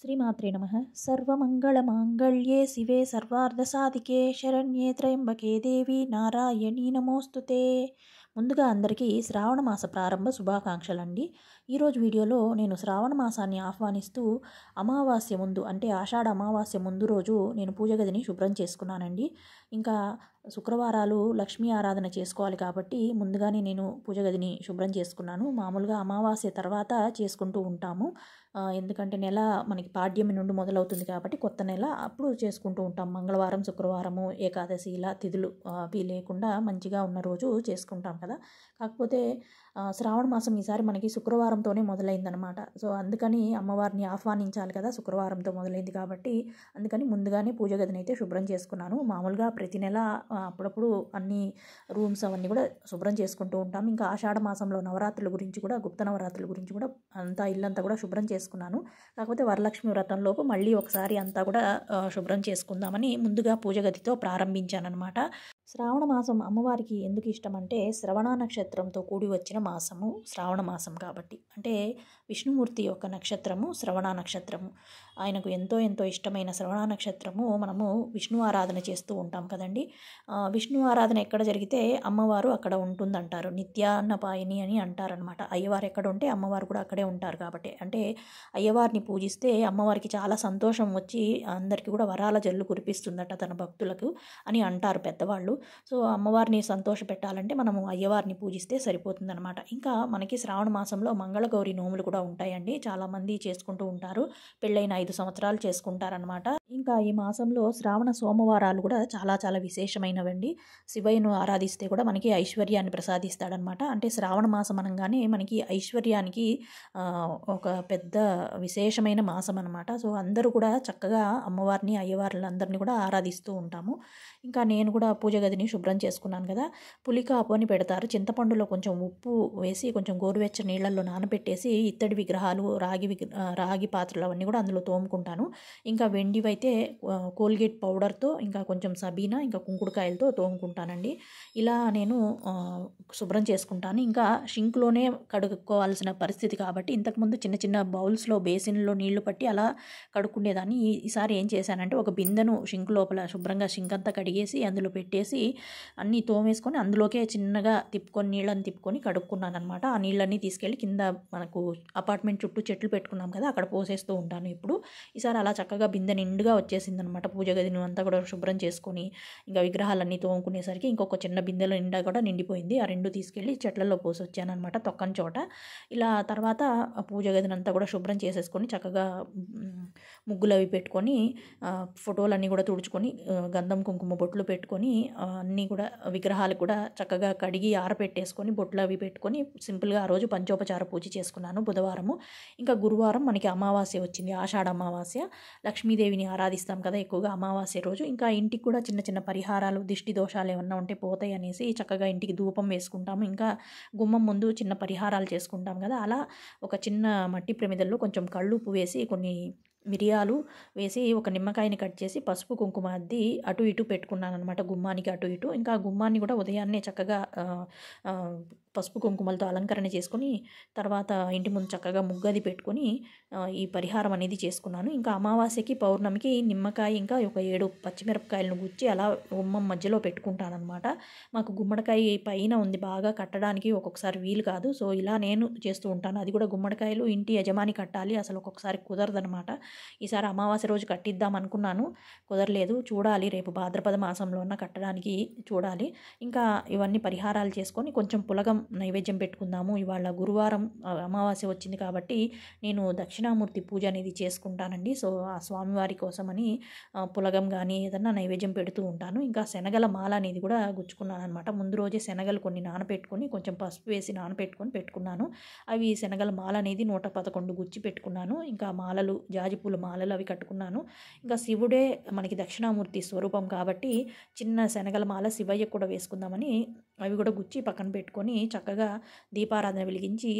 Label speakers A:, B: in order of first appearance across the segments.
A: శ్రీమాత్రే నమః. సర్వమంగళమాంగళ్యే శివే సర్వార్ధసాధికే శరణ్యే త్రయంబకే దేవి నారాయణీ నమోస్తుతే. ముందుగా అందరికీ శ్రావణ మాస ప్రారంభ శుభాకాంక్షలండి. ఈరోజు వీడియోలో నేను శ్రావణ మాసాన్ని ఆహ్వానిస్తూ అమావాస్య ముందు అంటే ఆషాఢ అమావాస్య ముందు రోజు నేను పూజ గదిని శుభ్రం చేసుకున్నానండి. ఇంకా శుక్రవారాలు లక్ష్మీ ఆరాధన చేసుకోవాలి కాబట్టి ముందుగానే నేను పూజ గదిని శుభ్రం చేసుకున్నాను. మామూలుగా అమావాస్య తర్వాత చేసుకుంటూ ఉంటాము. ఎందుకంటే నెల మనకి పాడ్యమి నుండి మొదలవుతుంది కాబట్టి కొత్త నెల అప్పుడు చేసుకుంటూ ఉంటాం. మంగళవారం, శుక్రవారము, ఏకాదశి ఇలా తిథులు అవి లేకుండా మంచిగా ఉన్న రోజు చేసుకుంటాం కదా. కాకపోతే శ్రావణ మాసం ఈసారి మనకి శుక్రవారంతోనే మొదలైందనమాట. సో అందుకని అమ్మవారిని ఆహ్వానించాలి కదా, శుక్రవారంతో మొదలైంది కాబట్టి అందుకని ముందుగానే పూజ గదిని అయితే శుభ్రం చేసుకున్నాను. మామూలుగా ప్రతి నెల అప్పుడప్పుడు అన్ని రూమ్స్ అవన్నీ కూడా శుభ్రం చేసుకుంటూ ఉంటాం. ఇంకా ఆషాఢ మాసంలో నవరాత్రుల గురించి కూడా, గుప్త నవరాత్రుల గురించి కూడా అంతా ఇల్లంతా కూడా శుభ్రం చేసుకున్నాను. కాకపోతే వరలక్ష్మి వ్రతంలోపు మళ్ళీ ఒకసారి అంతా కూడా శుభ్రం చేసుకుందామని ముందుగా పూజ గదితో ప్రారంభించానమాట. శ్రావణ మాసం అమ్మవారికి ఎందుకు ఇష్టం అంటే శ్రవణ నక్షత్రంతో కూడి వచ్చిన మాసము శ్రావణ మాసం కాబట్టి. అంటే విష్ణుమూర్తి యొక్క నక్షత్రము శ్రవణ నక్షత్రము. ఆయనకు ఎంతో ఎంతో ఇష్టమైన శ్రవణ నక్షత్రము మనము విష్ణు ఆరాధన చేస్తూ ఉంటాం కదండి. విష్ణు ఆరాధన ఎక్కడ జరిగితే అమ్మవారు అక్కడ ఉంటుందంటారు. నిత్యాన్నపాయని అని అంటారనమాట. అయ్యవారు ఎక్కడ ఉంటే అమ్మవారు కూడా అక్కడే ఉంటారు కాబట్టి. అంటే అయ్యవారిని పూజిస్తే అమ్మవారికి చాలా సంతోషం వచ్చి అందరికీ కూడా వరాల జల్లు కురిపిస్తుందట తన భక్తులకు అని అంటారు పెద్దవాళ్ళు. సో అమ్మవారిని సంతోష పెట్టాలంటే మనము అయ్యవారిని పూజిస్తే సరిపోతుందన్నమాట. ఇంకా మనకి శ్రావణ మాసంలో మంగళగౌరి నోములు కూడా ఉంటాయండి. చాలామంది చేసుకుంటూ ఉంటారు. పెళ్ళైన 5 సంవత్సరాలు చేసుకుంటారనమాట. ఇంకా ఈ మాసంలో శ్రావణ సోమవారాలు కూడా చాలా చాలా విశేషమైనవండి. శివయ్యను ఆరాధిస్తే కూడా మనకి ఐశ్వర్యాన్ని ప్రసాదిస్తాడనమాట. అంటే శ్రావణ మాసం అనగానే మనకి ఐశ్వర్యానికి ఒక పెద్ద విశేషమైన మాసం అనమాట. సో అందరూ కూడా చక్కగా అమ్మవారిని అయ్యవార్లందరినీ కూడా ఆరాధిస్తూ ఉంటాము. ఇంకా నేను కూడా పూజ గదిని శుభ్రం చేసుకున్నాను కదా. పులికాపు అని పెడతారు. చింతపండులో కొంచెం ఉప్పు వేసి కొంచెం గోరువెచ్చ నీళ్ళల్లో నానబెట్టేసి ఇత్తడి విగ్రహాలు, రాగి పాత్రలు అవన్నీ కూడా అందులో తోముకుంటాను. ఇంకా వెండివైతే కోల్గేట్ పౌడర్తో, ఇంకా కొంచెం సబీనా, ఇంకా కుంకుడుకాయలతో తోముకుంటానండి. ఇలా నేను శుభ్రం చేసుకుంటాను. ఇంకా షింక్లోనే కడుక్కోవాల్సిన పరిస్థితి కాబట్టి ఇంతకుముందు చిన్న చిన్న బౌల్స్లో బేసిన్లో నీళ్లు పట్టి అలా కడుక్కునేదాన్ని. ఈసారి ఏం చేశానంటే ఒక బిందెను షింక్ లోపల శుభ్రంగా షింక్ అంతా కడిగేసి అందులో పెట్టేసి అన్నీ తోమేసుకొని అందులోకే చిన్నగా తిప్పుకొని నీళ్ళని తిప్పుకొని కడుక్కున్నాను అనమాట. ఆ నీళ్ళన్నీ తీసుకెళ్ళి కింద మనకు అపార్ట్మెంట్ చుట్టూ చెట్లు పెట్టుకున్నాం కదా అక్కడ పోసేస్తూ ఉంటాను ఇప్పుడు. ఈసారి అలా చక్కగా బిందె నిండుగా వచ్చేసింది అనమాట. పూజ గదిని అంతా కూడా శుభ్రం చేసుకొని ఇంకా విగ్రహాలన్నీ తోముకునేసరికి ఇంకొక చిన్న బిందెలో నిండా కూడా నిండిపోయింది. ఆ 2 తీసుకెళ్ళి చెట్లలో పోసి వచ్చాను అనమాట తొక్కని చోట. ఇలా తర్వాత పూజ గదిని అంతా కూడా శుభ్రం చేసేసుకొని చక్కగా ముగ్గులు అవి పెట్టుకొని ఫోటోలన్నీ కూడా తుడుచుకొని గంధం కుంకుమ బొట్లు పెట్టుకొని అన్నీ కూడా విగ్రహాలు కూడా చక్కగా కడిగి ఆరపెట్టేసుకొని బొట్లు అవి పెట్టుకొని సింపుల్గా ఆ రోజు పంచోపచార పూజ చేసుకున్నాను బుధవారము. ఇంకా గురువారం మనకి అమావాస్య వచ్చింది, ఆషాఢ అమావాస్య. లక్ష్మీదేవిని ఆరాధిస్తాం కదా ఎక్కువగా అమావాస్య రోజు. ఇంకా ఇంటికి కూడా చిన్న చిన్న పరిహారాలు, దిష్టి దోషాలు ఏమన్నా ఉంటే పోతాయి అనేసి చక్కగా ఇంటికి ధూపం వేసుకుంటాము. ఇంకా గుమ్మం ముందు చిన్న పరిహారాలు చేసుకుంటాం కదా. అలా ఒక చిన్న మట్టి ప్రమిదల్లో కొంచెం కళ్ళుప్పు వేసి కొన్ని మిరియాలు వేసి ఒక నిమ్మకాయని కట్ చేసి పసుపు కుంకుమ అద్ది అటు ఇటు పెట్టుకున్నాను అనమాట, గుమ్మానికి అటు ఇటు. ఇంకా గుమ్మాన్ని కూడా ఉదయాన్నే చక్కగా పసుపు కుంకుమలతో అలంకరణ చేసుకొని తర్వాత ఇంటి ముందు చక్కగా ముగ్గది పెట్టుకొని ఈ పరిహారం అనేది చేసుకున్నాను. ఇంకా అమావాస్యకి పౌర్ణమికి నిమ్మకాయ ఇంకా ఒక 7 పచ్చిమిరపకాయలను గుచ్చి అలా గుమ్మం మధ్యలో పెట్టుకుంటానమాట. మాకు గుమ్మడికాయ పైన ఉంది, బాగా కట్టడానికి ఒక్కొక్కసారి వీలు కాదు. సో ఇలా నేను చేస్తూ ఉంటాను. అది కూడా గుమ్మడికాయలు ఇంటి యజమాని కట్టాలి, అసలు ఒక్కొక్కసారి కుదరదనమాట. ఈసారి అమావాస్య రోజు కట్టిద్దాం అనుకున్నాను, కుదరలేదు. చూడాలి, రేపు భాద్రపద మాసంలో ఉన్న కట్టడానికి చూడాలి. ఇంకా ఇవన్నీ పరిహారాలు చేసుకొని కొంచెం పులగం నైవేద్యం పెట్టుకుందాము. ఇవాళ గురువారం అమావాస్య వచ్చింది కాబట్టి నేను దక్షిణామూర్తి పూజ అనేది చేసుకుంటానండి. సో ఆ స్వామివారి కోసమని పులగం కానీ ఏదన్నా నైవేద్యం పెడుతూ ఉంటాను. ఇంకా శనగల మాల అనేది కూడా గుచ్చుకున్నాను అనమాట. ముందు రోజే శనగలు కొన్ని నానపెట్టుకొని కొంచెం పసుపు వేసి నానపెట్టుకొని పెట్టుకున్నాను. అవి శనగల మాల అనేది 111 గుచ్చి పెట్టుకున్నాను. ఇంకా మాలలు, జాజిపూల మాలలు అవి కట్టుకున్నాను. ఇంకా శివుడే మనకి దక్షిణామూర్తి స్వరూపం కాబట్టి చిన్న శనగల మాల శివయ్య కూడా వేసుకుందామని అవి కూడా గుచ్చి పక్కన పెట్టుకొని చక్కగా దీపారాధన వెలిగించి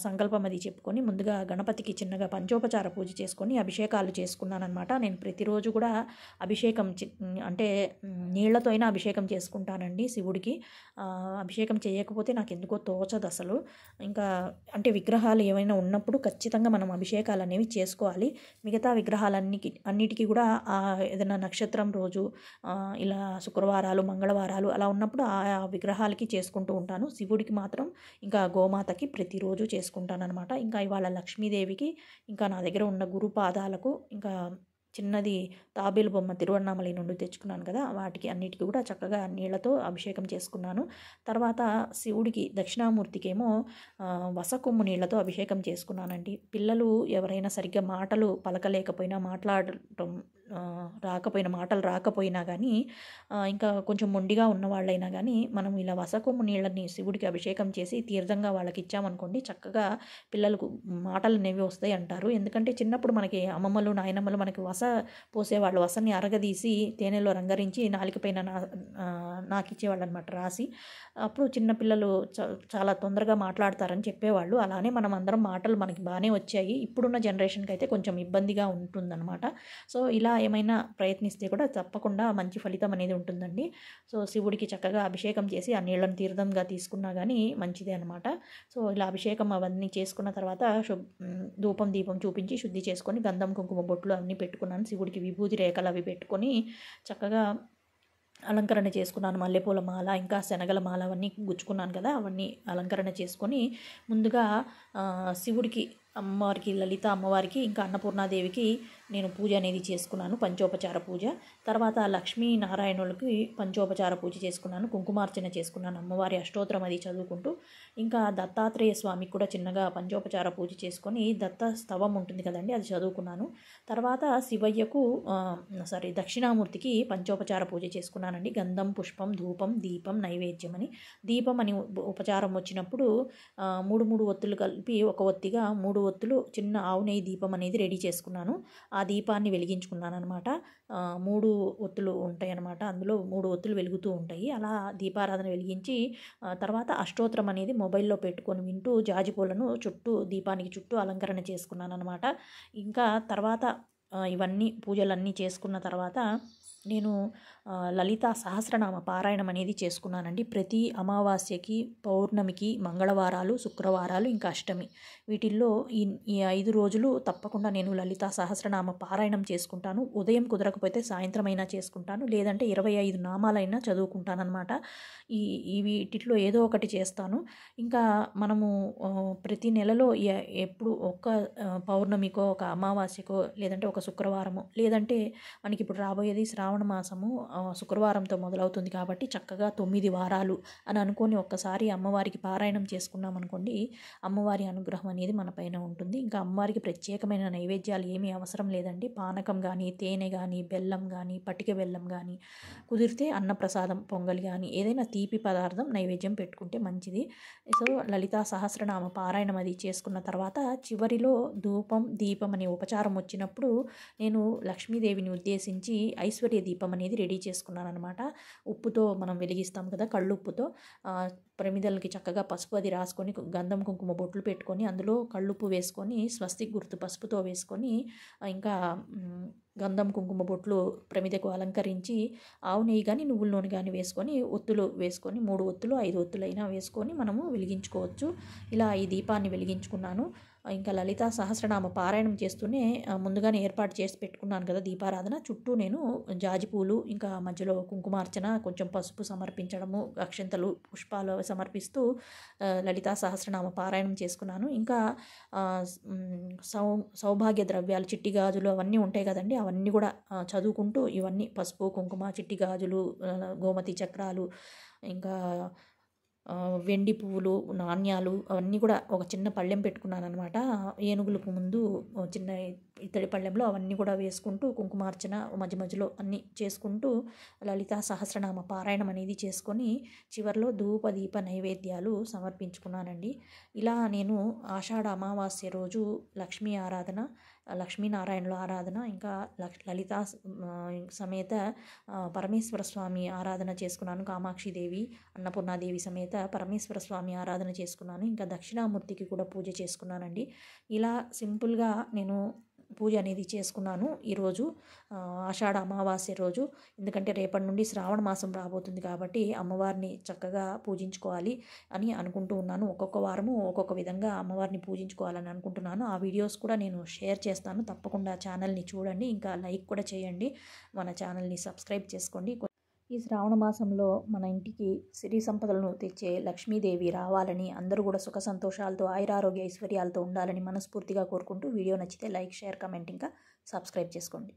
A: సంకల్పం అది చెప్పుకొని ముందుగా గణపతికి చిన్నగా పంచోపచార పూజ చేసుకొని అభిషేకాలు చేసుకున్నానమాట. నేను ప్రతిరోజు కూడా అభిషేకం అంటే నీళ్లతో అయినా అభిషేకం చేసుకుంటానండి శివుడికి. అభిషేకం చేయకపోతే నాకు ఎందుకో తోచదు అసలు. ఇంకా అంటే విగ్రహాలు ఏమైనా ఉన్నప్పుడు ఖచ్చితంగా మనం అభిషేకాలు అనేవి చేసుకోవాలి. మిగతా అన్నిటికీ కూడా ఏదైనా నక్షత్రం రోజు ఇలా శుక్రవారాలు, మంగళవారాలు అలా ఉన్నప్పుడు ఆ విగ్రహాలకి చేసుకుంటూ ఉంటాను. శివుడికి మాత్రం ఇంకా గోమాతకి ప్రతిరోజు చేసుకుంటానన్నమాట. ఇంకా ఇవాళ లక్ష్మీదేవికి ఇంకా నా దగ్గర ఉన్న గురు పాదాలకు ఇంకా చిన్నది తాబేలు బొమ్మ తిరువన్నామలై నుండి తెచ్చుకున్నాను కదా, వాటికి అన్నిటికీ కూడా చక్కగా నీళ్లతో అభిషేకం చేసుకున్నాను. తర్వాత శివుడికి దక్షిణామూర్తికేమో వసకొమ్ము నీళ్లతో అభిషేకం చేసుకున్నానండి. పిల్లలు ఎవరైనా సరిగ్గా మాటలు పలకలేకపోయినా, మాట్లాడటం మాటలు రాకపోయినా కానీ, ఇంకా కొంచెం మొండిగా ఉన్నవాళ్ళైనా కానీ మనం ఇలా వసకొమ్ము నీళ్ళని శివుడికి అభిషేకం చేసి తీర్థంగా వాళ్ళకి ఇచ్చామనుకోండి, చక్కగా పిల్లలకు మాటలు అనేవి వస్తాయి అంటారు. ఎందుకంటే చిన్నప్పుడు మనకి అమ్మమ్మలు, నాయనమ్మలు మనకి పోసేవాళ్ళు. వసని అరగదీసి తేనెలో రంగరించి నాలికపైన నాకిచ్చేవాళ్ళు అనమాట రాసి. అప్పుడు చిన్నపిల్లలు చాలా తొందరగా మాట్లాడతారని చెప్పేవాళ్ళు. అలానే మనం అందరం మాటలు మనకి బాగానే వచ్చాయి. ఇప్పుడున్న జనరేషన్కి అయితే కొంచెం ఇబ్బందిగా ఉంటుందన్నమాట. సో ఇలా ఏమైనా ప్రయత్నిస్తే కూడా తప్పకుండా మంచి ఫలితం అనేది ఉంటుందండి. సో శివుడికి చక్కగా అభిషేకం చేసి ఆ నీళ్ళని తీర్థంగా తీసుకున్నా కానీ మంచిదే అనమాట. సో ఇలా అభిషేకం అవన్నీ చేసుకున్న తర్వాత ధూపం దీపం చూపించి శుద్ధి చేసుకొని గంధం కుంకుమ బొట్లు అన్నీ పెట్టుకున్నాను. శివుడికి విభూతి రేఖలు అవి పెట్టుకొని చక్కగా అలంకరణ చేసుకున్నాను. మల్లెపూల మాల, ఇంకా శనగల మాల అవన్నీ గుచ్చుకున్నాను కదా, అవన్నీ అలంకరణ చేసుకొని ముందుగా శివుడికి, అమ్మవారికి, లలిత అమ్మవారికి, ఇంకా అన్నపూర్ణాదేవికి నేను పూజ అనేది చేసుకున్నాను, పంచోపచార పూజ. తర్వాత లక్ష్మీనారాయణులకి పంచోపచార పూజ చేసుకున్నాను, కుంకుమార్చన చేసుకున్నాను, అమ్మవారి అష్టోత్తరం అది చదువుకుంటూ. ఇంకా దత్తాత్రేయ స్వామికి కూడా చిన్నగా పంచోపచార పూజ చేసుకొని దత్త స్తవం ఉంటుంది కదండి, అది చదువుకున్నాను. తర్వాత శివయ్యకు దక్షిణామూర్తికి పంచోపచార పూజ చేసుకున్నానండి. గంధం, పుష్పం, ధూపం, దీపం, నైవేద్యం అని. దీపం అని ఉపచారం వచ్చినప్పుడు 3 ఒత్తులు కలిపి ఒక ఒత్తిగా 3 ఒత్తులు చిన్న ఆవు నెయ్యి దీపం అనేది రెడీ చేసుకున్నాను. ఆ దీపాన్ని వెలిగించుకున్నాను అనమాట. 3 ఒత్తులు ఉంటాయి అన్నమాట, అందులో 3 ఒత్తులు వెలుగుతూ ఉంటాయి. అలా దీపారాధన వెలిగించి తర్వాత అష్టోత్తరం అనేది మొబైల్లో పెట్టుకొని వింటూ జాజిపూలను దీపానికి చుట్టూ అలంకరణ చేసుకున్నాను అనమాట. ఇంకా తర్వాత ఇవన్నీ పూజలన్నీ చేసుకున్న తర్వాత నేను లలితా సహస్రనామ పారాయణం అనేది చేసుకున్నానండి. ప్రతి అమావాస్యకి, పౌర్ణమికి, మంగళవారాలు, శుక్రవారాలు, ఇంకా అష్టమి, వీటిల్లో ఈ 5 రోజులు తప్పకుండా నేను లలితా సహస్రనామ పారాయణం చేసుకుంటాను. ఉదయం కుదరకపోతే సాయంత్రం అయినా చేసుకుంటాను, లేదంటే 25 నామాలైనా చదువుకుంటానమాట. వీటిలో ఏదో ఒకటి చేస్తాను. ఇంకా మనము ప్రతి నెలలో ఎప్పుడు ఒక పౌర్ణమికో, ఒక అమావాస్యకో, లేదంటే ఒక శుక్రవారమో, లేదంటే మనకి ఇప్పుడు రాబోయేది శ్రావణ మాసము శుక్రవారంతో మొదలవుతుంది కాబట్టి చక్కగా 9 వారాలు అని అనుకొని ఒక్కసారి అమ్మవారికి పారాయణం చేసుకున్నాం అనుకోండి, అమ్మవారి అనుగ్రహం అనేది మన పైన ఉంటుంది. ఇంకా అమ్మవారికి ప్రత్యేకమైన నైవేద్యాలు ఏమీ అవసరం లేదండి. పానకం కానీ, తేనె కానీ, బెల్లం కానీ, పటిక బెల్లం కానీ, కుదిరితే అన్నప్రసాదం, పొంగలి కానీ, ఏదైనా తీపి పదార్థం నైవేద్యం పెట్టుకుంటే మంచిది. సో లలితా సహస్రనామ పారాయణం అది చేసుకున్న తర్వాత చివరిలో ధూపం, దీపం అనే ఉపచారం వచ్చినప్పుడు నేను లక్ష్మీదేవిని ఉద్దేశించి ఐశ్వర్య దీపం అనేది రెడీ చేసుకున్నాను అనమాట. ఉప్పుతో మనం వెలిగిస్తాం కదా, కళ్ళుప్పుతో ప్రమిదలకి చక్కగా పసుపు అది రాసుకొని గంధం కుంకుమ బొట్లు పెట్టుకొని అందులో కళ్ళుప్పు వేసుకొని స్వస్తిక్ గుర్తు పసుపుతో వేసుకొని ఇంకా గంధం కుంకుమ బొట్లు ప్రమిదకు అలంకరించి ఆవు నెయ్యి కానీ, నువ్వుల నూనె కానీ వేసుకొని ఒత్తులు వేసుకొని 3 ఒత్తులు 5 ఒత్తులైనా వేసుకొని మనము వెలిగించుకోవచ్చు. ఇలా ఈ దీపాన్ని వెలిగించుకున్నాను. ఇంకా లలితా సహస్రనామ పారాయణం చేస్తూనే ముందుగానే ఏర్పాటు చేసి పెట్టుకున్నాను కదా దీపారాధన, చుట్టూ నేను జాజిపూలు, ఇంకా మధ్యలో కుంకుమార్చన, కొంచెం పసుపు సమర్పించడము, అక్షంతలు, పుష్పాలు సమర్పిస్తూ లలితా సహస్రనామ పారాయణం చేసుకున్నాను. ఇంకా సౌభాగ్య ద్రవ్యాలు, చిట్టి గాజులు అవన్నీ ఉంటాయి కదండి, అవన్నీ కూడా చదువుకుంటూ ఇవన్నీ పసుపు, కుంకుమ, చిట్టి గాజులు, గోమతి చక్రాలు, ఇంకా వెండి పువ్వులు, నాణ్యాలు అవన్నీ కూడా ఒక చిన్న పళ్ళెం పెట్టుకున్నాను అనమాట. ఏనుగులకు ముందు చిన్న ఇత్తడి పళ్ళెంలో అవన్నీ కూడా వేసుకుంటూ కుంకుమార్చన మధ్య మధ్యలో అన్నీ చేసుకుంటూ లలితా సహస్రనామ పారాయణం అనేది చేసుకొని చివరిలో ధూప దీప నైవేద్యాలు సమర్పించుకున్నానండి. ఇలా నేను ఆషాఢ అమావాస్య రోజు లక్ష్మీ ఆరాధన, లక్ష్మీనారాయణుల ఆరాధన, ఇంకా లలితా సమేత పరమేశ్వర స్వామి ఆరాధన చేసుకున్నాను. కామాక్షిదేవి, అన్నపూర్ణాదేవి సమేత పరమేశ్వర స్వామి ఆరాధన చేసుకున్నాను. ఇంకా దక్షిణామూర్తికి కూడా పూజ చేసుకున్నానండి. ఇలా సింపుల్గా నేను పూజ అనేది చేసుకున్నాను ఈరోజు ఆషాఢ అమావాస్య రోజు. ఎందుకంటే రేపటి నుండి శ్రావణ మాసం రాబోతుంది కాబట్టి అమ్మవారిని చక్కగా పూజించుకోవాలి అని అనుకుంటూ ఉన్నాను. ఒక్కొక్క వారము ఒక్కొక్క విధంగా అమ్మవారిని పూజించుకోవాలని అనుకుంటున్నాను. ఆ వీడియోస్ కూడా నేను షేర్ చేస్తాను. తప్పకుండా ఛానల్ని చూడండి, ఇంకా లైక్ కూడా చేయండి, మన ఛానల్ని సబ్స్క్రైబ్ చేసుకోండి. ఈ శ్రావణ మాసంలో మన ఇంటికి సిరి సంపదలను తెచ్చే లక్ష్మీదేవి రావాలని, అందరూ కూడా సుఖ సంతోషాలతో ఆయురారోగ్య ఐశ్వర్యాలతో ఉండాలని మనస్ఫూర్తిగా కోరుకుంటూ, వీడియో నచ్చితే లైక్, షేర్, కమెంట్, ఇంకా సబ్స్క్రైబ్ చేసుకోండి.